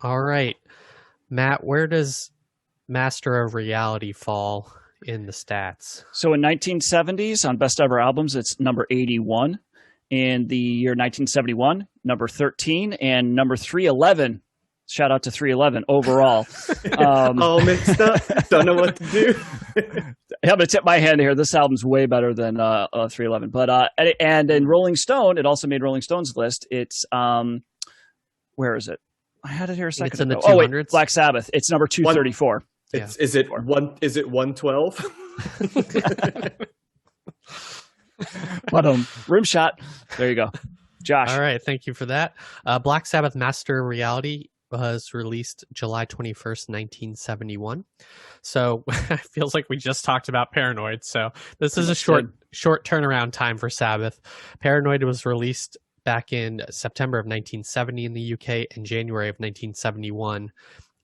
All right. Matt, where does Master of Reality fall in the stats? So in 1970s, on Best Ever Albums, it's number 81. In the year 1971, number 13, and number 311. Shout out to 311 overall. All mixed up. Don't know what to do. I'm going to tip my hand here. This album's way better than 311. But and in Rolling Stone, it also made Rolling Stone's list. It's where is it? I had it here a second It's in the ago. 200s? Oh wait, Black Sabbath. It's number 234. Is it 112? But rim shot. There you go, Josh. All right, thank you for that. Black Sabbath Master of Reality was released July 21st, 1971. So it feels like we just talked about Paranoid. So this is a short turnaround time for Sabbath. Paranoid was released back in September of 1970 in the UK and January of 1971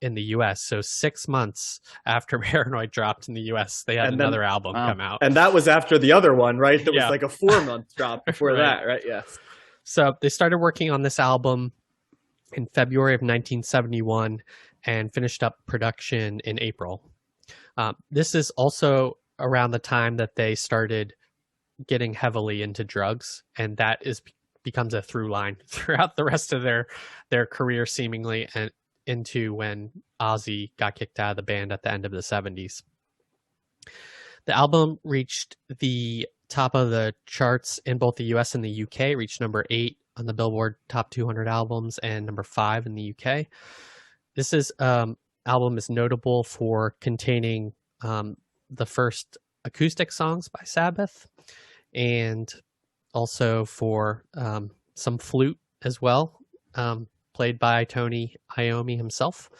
in the US. So 6 months after Paranoid dropped in the US, they had another album come out. And that was after the other one, right? That was like a 4-month drop before Right. that, right? Yes. So they started working on this album in February of 1971 and finished up production in April. This is also around the time that they started getting heavily into drugs, and that becomes a through line throughout the rest of their career, seemingly, and into when Ozzy got kicked out of the band at the end of the 70s. The album reached the top of the charts in both the US and the UK, reached number 8 on the Billboard Top 200 albums and number 5 in the UK. This album is notable for containing the first acoustic songs by Sabbath, and also for some flute as well, played by Tony Iommi himself.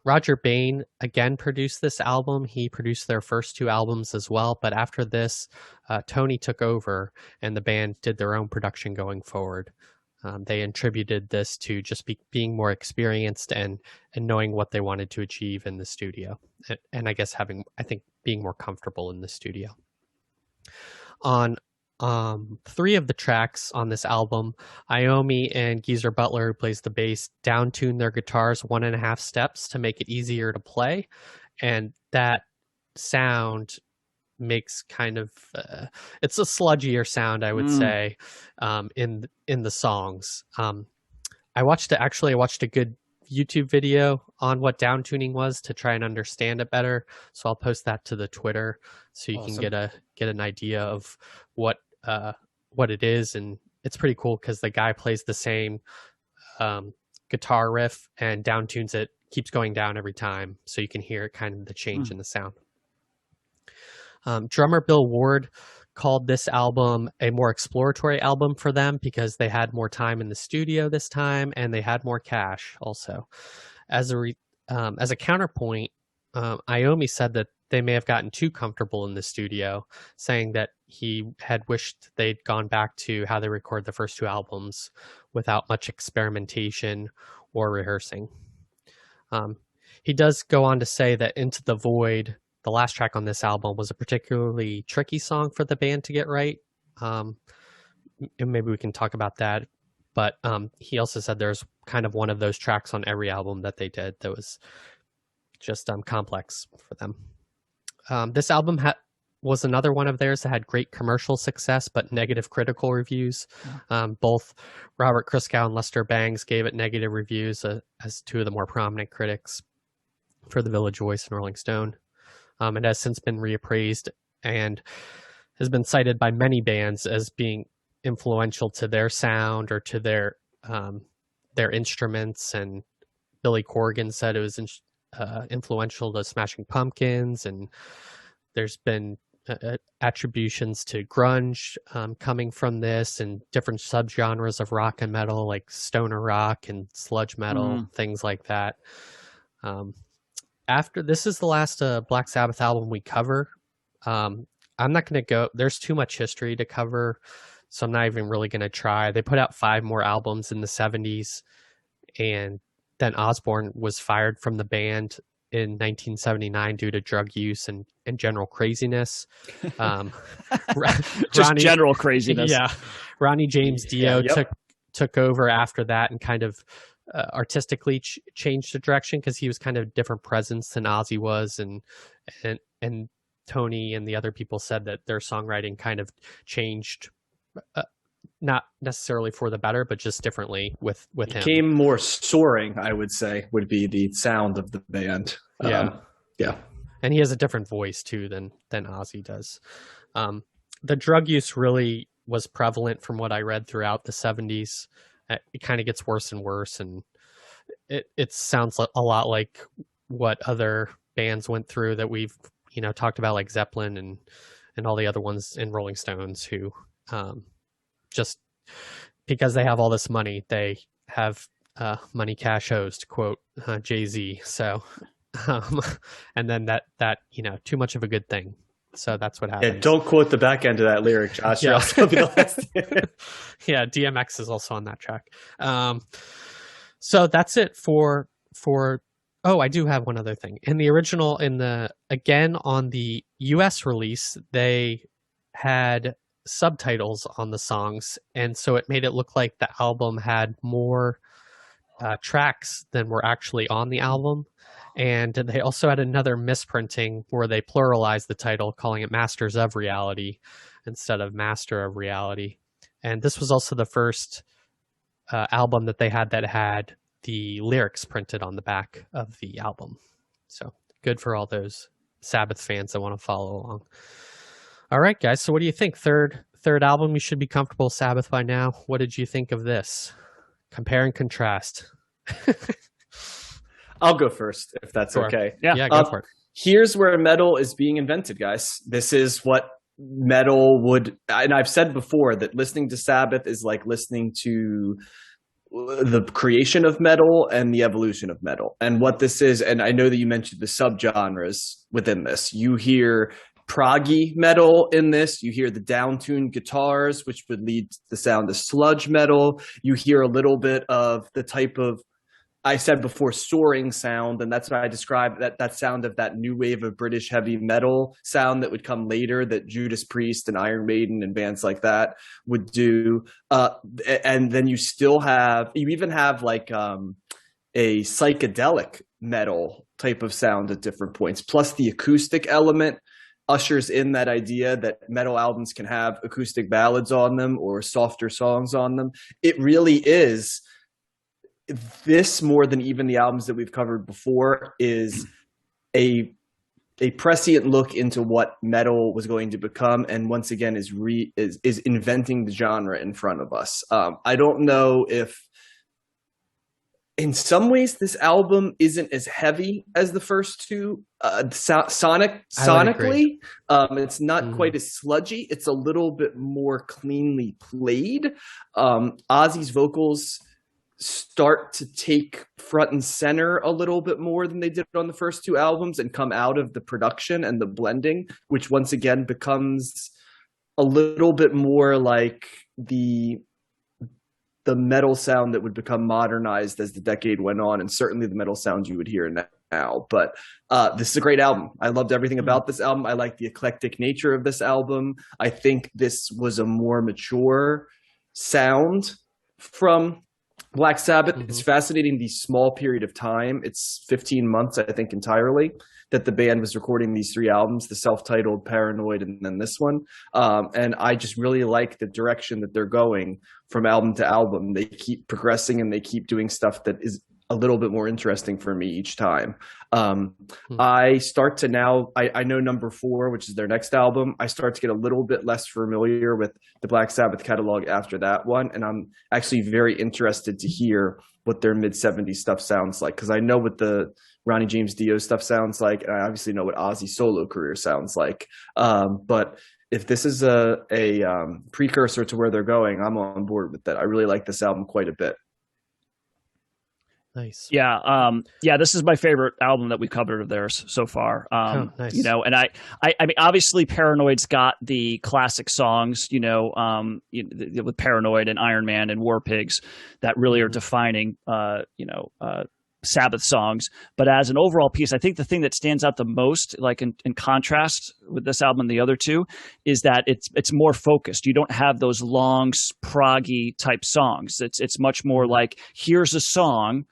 Roger Bain again produced this album. He produced their first 2 albums as well, but after this, Tony took over and the band did their own production going forward. They attributed this to just being more experienced and knowing what they wanted to achieve in the studio, and I guess being more comfortable in the studio. On 3 of the tracks on this album, Iommi and Geezer Butler, who plays the bass, down-tune their guitars 1.5 steps to make it easier to play, and that sound makes kind of it's a sludgier sound, I would say, in the songs. I watched a good YouTube video on what down-tuning was to try and understand it better, so I'll post that to the Twitter so you can get an idea of what it is. And it's pretty cool because the guy plays the same guitar riff and down tunes it, keeps going down every time, so you can hear kind of the change in the sound. Drummer Bill Ward called this album a more exploratory album for them because they had more time in the studio this time and they had more cash also. As a counterpoint, Iommi said that they may have gotten too comfortable in the studio, saying that he had wished they'd gone back to how they record the first 2 albums without much experimentation or rehearsing. He does go on to say that Into the Void, the last track on this album, was a particularly tricky song for the band to get right. And maybe we can talk about that. But he also said there's kind of one of those tracks on every album that they did that was just complex for them. This album was another one of theirs that had great commercial success, but negative critical reviews. Both Robert Christgau and Lester Bangs gave it negative reviews as 2 of the more prominent critics for the Village Voice and Rolling Stone. It has since been reappraised and has been cited by many bands as being influential to their sound or to their instruments. And Billy Corgan said it was influential to Smashing Pumpkins, and there's been attributions to grunge coming from this, and different subgenres of rock and metal like stoner rock and sludge metal, things like that. After this is the last Black Sabbath album we cover. I'm not going to go, there's too much history to cover, so I'm not even really going to try. They put out 5 more albums in the 70s, and then Osbourne was fired from the band in 1979 due to drug use and general craziness. General craziness. Yeah. Ronnie James Dio took over after that and kind of artistically changed the direction, because he was kind of a different presence than Ozzy was, and Tony and the other people said that their songwriting kind of changed, not necessarily for the better, but just differently with him. Became more soaring, I would say, would be the sound of the band. Yeah. And he has a different voice too than Ozzy does. The drug use really was prevalent from what I read throughout the 70s. It kind of gets worse and worse, and it sounds a lot like what other bands went through that we've talked about, like Zeppelin and all the other ones in Rolling Stones, who just because they have all this money, they have money cash hoes, to quote Jay-Z. So and then that too much of a good thing. So that's what happens. Yeah, don't quote the back end of that lyric, Josh. Yeah. Yeah, DMX is also on that track. So that's it for. Oh, I do have one other thing. In the original, again on the US release, they had subtitles on the songs, and so it made it look like the album had more tracks than were actually on the album. And they also had another misprinting where they pluralized the title, calling it Masters of Reality instead of Master of Reality. And this was also the first album that they had the lyrics printed on the back of the album. So good for all those Sabbath fans that want to follow along. All right, guys. So what do you think? Third album, you should be comfortable with Sabbath by now. What did you think of this? Compare and contrast. I'll go first, if that's Sure. okay. Yeah, go for it. Here's where metal is being invented, guys. This is what metal would, and I've said before that listening to Sabbath is like listening to the creation of metal and the evolution of metal. And what this is, and I know that you mentioned the subgenres within this. You hear proggy metal in this. You hear the down-tuned guitars, which would lead to the sound of sludge metal. You hear a little bit of the type of, I said before, soaring sound, and that's why I described that sound of that new wave of British heavy metal sound that would come later, that Judas Priest and Iron Maiden and bands like that would do. And then you even have like a psychedelic metal type of sound at different points, plus the acoustic element ushers in that idea that metal albums can have acoustic ballads on them or softer songs on them. It really is, this more than even the albums that we've covered before, is a prescient look into what metal was going to become, and once again is inventing the genre in front of us. I don't know if in some ways this album isn't as heavy as the first two. Sonically, it's not quite as sludgy. It's a little bit more cleanly played. Ozzy's vocals start to take front and center a little bit more than they did on the first two albums and come out of the production and the blending, which once again becomes a little bit more like the metal sound that would become modernized as the decade went on, and certainly the metal sound you would hear now. But this is a great album. I loved everything about this album. I like the eclectic nature of this album. I think this was a more mature sound from Black Sabbath. It's fascinating, the small period of time, it's 15 months, I think, entirely, that the band was recording these three albums, the self-titled, Paranoid, and then this one. And I just really like the direction that they're going from album to album. They keep progressing and they keep doing stuff that is a little bit more interesting for me each time. I start to now, I know number 4, which is their next album. I start to get a little bit less familiar with the Black Sabbath catalog after that one. And I'm actually very interested to hear what their mid-70s stuff sounds like, because I know what the Ronnie James Dio stuff sounds like, and I obviously know what Ozzy's solo career sounds like. But if this is a precursor to where they're going, I'm on board with that. I really like this album quite a bit. Nice. Yeah. This is my favorite album that we've covered of theirs so far. Nice. And I mean, obviously Paranoid's got the classic songs, with Paranoid and Iron Man and War Pigs that really are defining, Sabbath songs, but as an overall piece, I think the thing that stands out the most, like in contrast with this album and the other two, is that it's more focused. You don't have those long, proggy type songs. It's much more like, here's a song,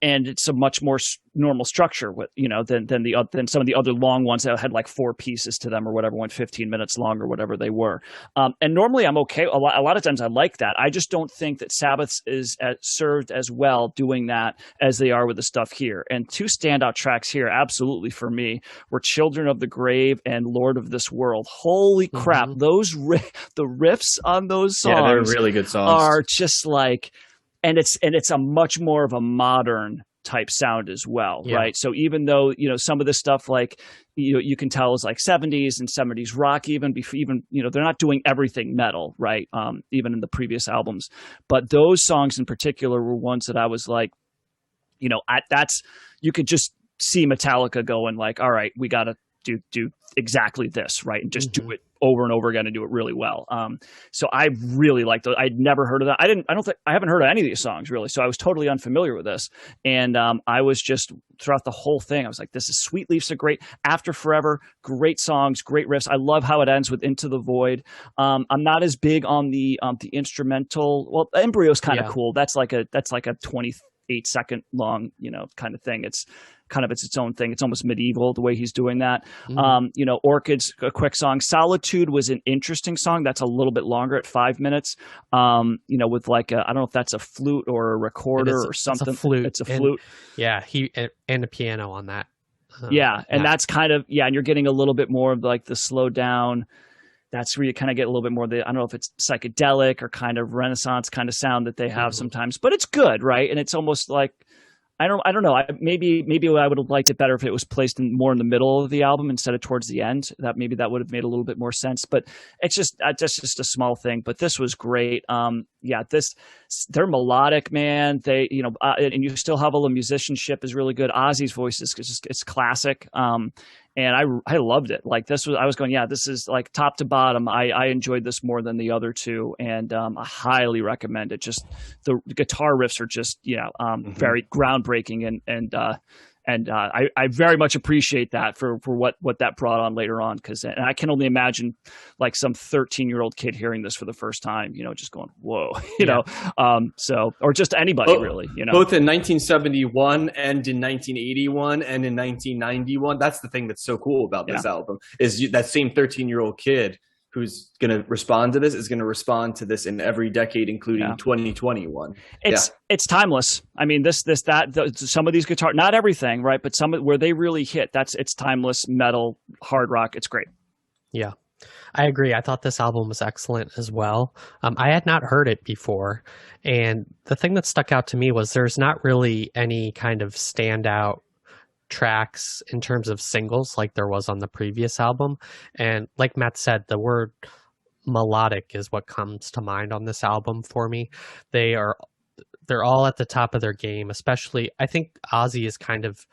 and it's a much more normal structure with, than some of the other long ones that had like 4 pieces to them or whatever, went 15 minutes long or whatever they were. And normally I'm okay. A lot of times I like that. I just don't think that Sabbath is served as well doing that as they are with the stuff here. And 2 standout tracks here, absolutely for me, were Children of the Grave and Lord of This World. Holy crap. Those the riffs on those songs, they're really good songs, are just like, and it's a much more of a modern type sound as well, right? So even though, some of this stuff, like, you can tell is like 70s and 70s rock, even they're not doing everything metal, right? Even in the previous albums, but those songs in particular were ones that I was like, you could just see Metallica going like, all right, we got to do exactly this, right? And just do it over and over again and do it really well. So I really liked those. I'd never heard of that. I haven't heard of any of these songs really. So I was totally unfamiliar with this. And I was just, throughout the whole thing, I was like, this is Sweet Leaf's a great, After Forever, great songs, great riffs. I love how it ends with Into the Void. I'm not as big on the instrumental. Well, Embryo's kind of cool. That's like a 28-second long, kind of thing. It's its own thing. It's almost medieval the way he's doing that. Orchid's a quick song. Solitude was an interesting song. That's a little bit longer at 5 minutes. With like I don't know if that's a flute or a recorder or something. It's a flute. It's a flute. He and a piano on that. That's kind of, and you're getting a little bit more of like the slow down. That's where you kind of get a little bit more I don't know if it's psychedelic or kind of Renaissance kind of sound that they have sometimes, but it's good, right? And it's almost like, I don't know. Maybe I would have liked it better if it was placed more in the middle of the album instead of towards the end. That would have made a little bit more sense. But it's just that's just a small thing. But this was great. They're melodic, man. They and you still have all the musicianship is really good. Ozzy's voice is just, it's classic. And I loved it. Like I was going, this is like top to bottom. I enjoyed this more than the other two, and I highly recommend it. Just the guitar riffs are just very groundbreaking, and I very much appreciate that for what that brought on later on, because I can only imagine like some 13-year-old kid hearing this for the first time, just going, whoa, or just anybody really, both in 1971 and in 1981 and in 1991. That's the thing that's so cool about this album is that same 13-year-old kid who's going to respond to this is going to respond to this in every decade, including 2021. It's timeless. I mean, some of these guitar, not everything, right? But some where they really hit, it's timeless metal, hard rock. It's great. Yeah, I agree. I thought this album was excellent as well. I had not heard it before. And the thing that stuck out to me was there's not really any kind of standout tracks in terms of singles like there was on the previous album. And like Matt said, the word melodic is what comes to mind on this album for me. They're all at the top of their game, especially I think Ozzy is kind of,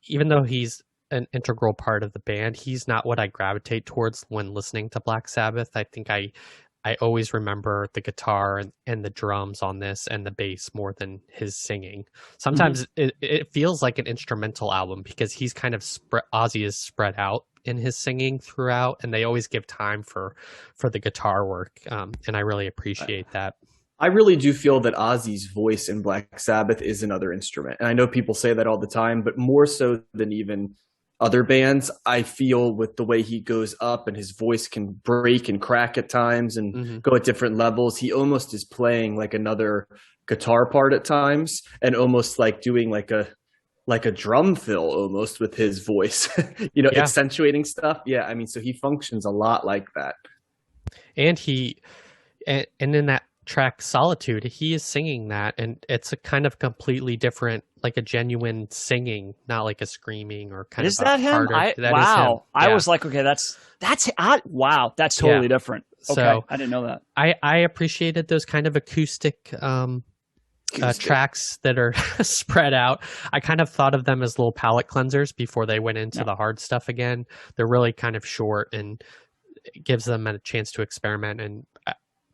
even though he's an integral part of the band, he's not what I gravitate towards when listening to Black Sabbath. I think I always remember the guitar and the drums on this and the bass more than his singing. Sometimes it feels like an instrumental album because he's kind of Ozzy is spread out in his singing throughout, and they always give time for the guitar work. And I really appreciate that. I really do feel that Ozzy's voice in Black Sabbath is another instrument. And I know people say that all the time, but more so than even other bands, I feel with the way he goes up and his voice can break and crack at times and go at different levels. He almost is playing like another guitar part at times, and almost like doing like a drum fill almost with his voice, accentuating stuff. Yeah. I mean, so he functions a lot like that. And and in that track Solitude, he is singing that, and it's a kind of completely different, like a genuine singing, not like a screaming or kind is of that him? Harder, Is him. I was like, okay, that's wow, that's totally different. Okay, so I didn't know that. I appreciated those kind of acoustic tracks that are spread out. I kind of thought of them as little palate cleansers before they went into the hard stuff again. They're really kind of short, and it gives them a chance to experiment, and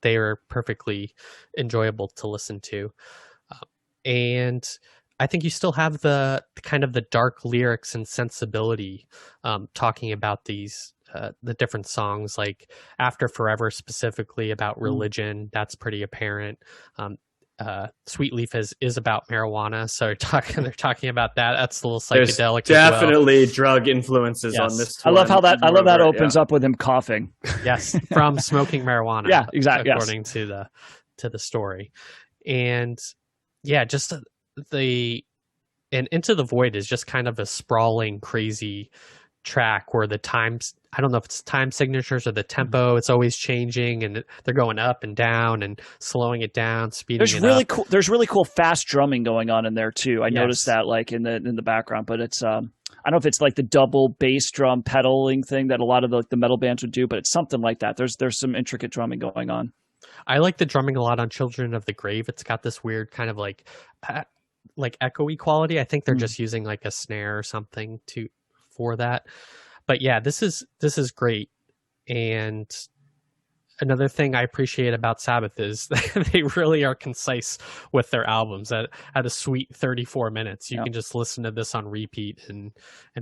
they are perfectly enjoyable to listen to. And I think you still have the kind of the dark lyrics and sensibility, talking about these the different songs, like After Forever specifically about religion. That's pretty apparent. Sweet Leaf is about marijuana, so they're talking about that. That's a little psychedelic. There's definitely drug influences on this one. I love that opens up with him coughing. Yes, from smoking marijuana. Yeah, exactly. According to the story. And yeah, just and Into the Void is just kind of a sprawling, crazy track where the times, I don't know if it's time signatures or the tempo, it's always changing, and they're going up and down and slowing it down, speeding it up. There's really cool fast drumming going on in there too. I noticed that like in the background, but it's I don't know if it's like the double bass drum pedaling thing that a lot of the metal bands would do, but it's something like that. There's some intricate drumming going on. I like the drumming a lot on Children of the Grave. It's got this weird kind of like echoey quality. I think they're just using like a snare or something for that. But yeah, this is great. And another thing I appreciate about Sabbath is they really are concise with their albums. At a sweet 34 minutes, you can just listen to this on repeat and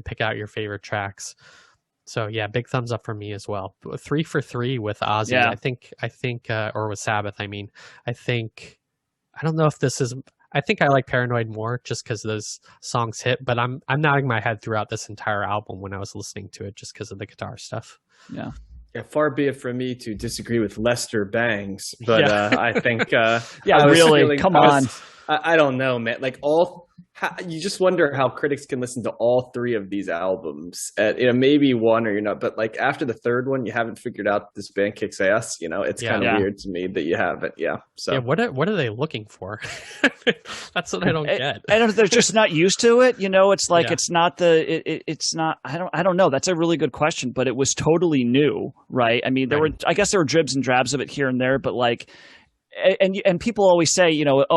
pick out your favorite tracks. So yeah, big thumbs up for me as well. 3 for 3 with Ozzy. Yeah. I think, or with Sabbath. I mean, I don't know if this is. I think I like Paranoid more just because those songs hit. But I'm nodding my head throughout this entire album when I was listening to it, just because of the guitar stuff. Yeah. Yeah, far be it from me to disagree with Lester Bangs, but I think really, come on. I don't know, man. Like you just wonder how critics can listen to all 3 of these albums. Maybe one or you're not, but like after the third one, you haven't figured out this band kicks ass. It's kind of weird to me that you haven't. Yeah. So what are they looking for? That's what I don't get. They're just not used to it. It's like it's not it's not. I don't know. That's a really good question, but it was totally new, right? I mean, there were dribs and drabs of it here and there, but like. And people always say,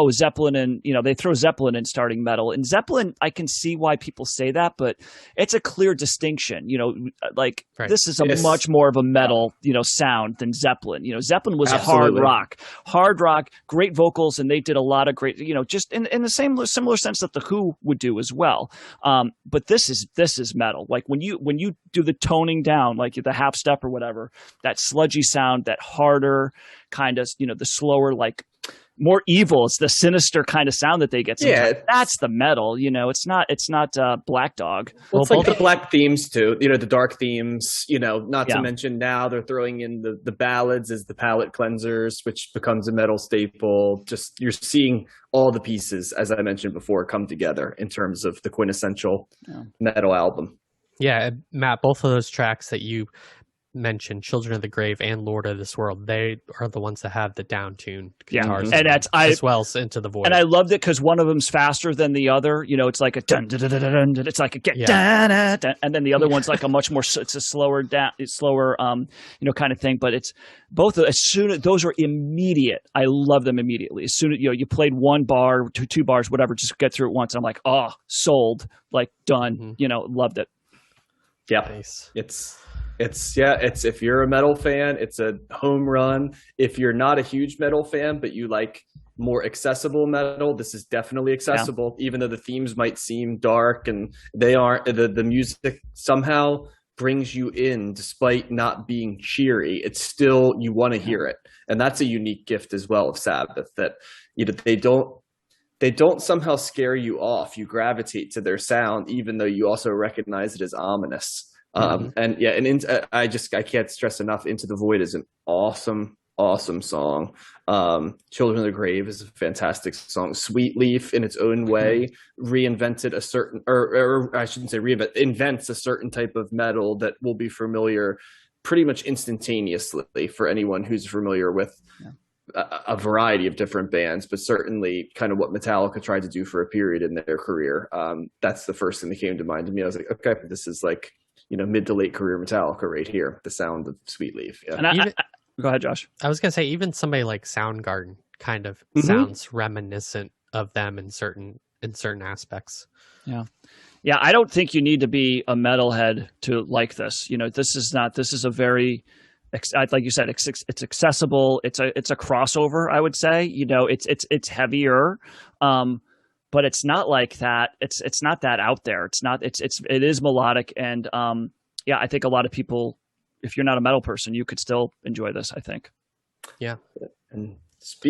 Zeppelin, and they throw Zeppelin in starting metal. And Zeppelin, I can see why people say that, but it's a clear distinction. This is a much more of a metal, sound than Zeppelin. Zeppelin was hard rock, great vocals, and they did a lot of great, just in the similar sense that the Who would do as well. But this is metal. Like when you do the toning down, like the half step or whatever, that sludgy sound, that harder kind of, the slower, like more evil, it's the sinister kind of sound that they get sometimes. Yeah, that's the metal. It's not Black Dog. Well, it's like the black themes too, the dark themes, not to mention now they're throwing in the ballads as the palate cleansers, which becomes a metal staple. Just you're seeing all the pieces, as I mentioned before, come together in terms of the quintessential metal album. Yeah, Matt, both of those tracks that you mentioned, Children of the Grave and Lord of this World, they are the ones that have the down-tuned guitars, and as well as Into the Void. And I loved it because one of them's faster than the other. It's like a dun dun dun dun dun, dun. It's like a get dun, dun, dun, and then the other one's like a much more. It's a slower kind of thing. But it's both as soon as those are immediate. I love them immediately. As soon as you played one bar, two bars, whatever, just get through it once. I'm like, sold, like done. Loved it. Yeah, nice. It's if you're a metal fan, it's a home run. If you're not a huge metal fan, but you like more accessible metal, this is definitely accessible, even though the themes might seem dark and they aren't. The music somehow brings you in despite not being cheery. It's still, you want to hear it. And that's a unique gift as well of Sabbath, that they don't somehow scare you off. You gravitate to their sound, even though you also recognize it as ominous. I can't stress enough, Into the Void is an awesome song. Children of the Grave is a fantastic song. Sweet Leaf in its own way reinvented a certain, or I shouldn't say reinvent, invents a certain type of metal that will be familiar pretty much instantaneously for anyone who's familiar with a variety of different bands, but certainly kind of what Metallica tried to do for a period in their career. That's the first thing that came to mind to me. I was like, okay, this is like, mid to late career Metallica right here, the sound of Sweet Leaf. Yeah. And go ahead, Josh. I was going to say, even somebody like Soundgarden kind of sounds reminiscent of them in certain aspects. Yeah. Yeah, I don't think you need to be a metalhead to like this. This is a very, like you said, it's accessible. It's a crossover, I would say. It's heavier. but it's not like that. It's not that out there. It is melodic, and yeah, I think a lot of people, if you're not a metal person, you could still enjoy this, I think. Yeah. And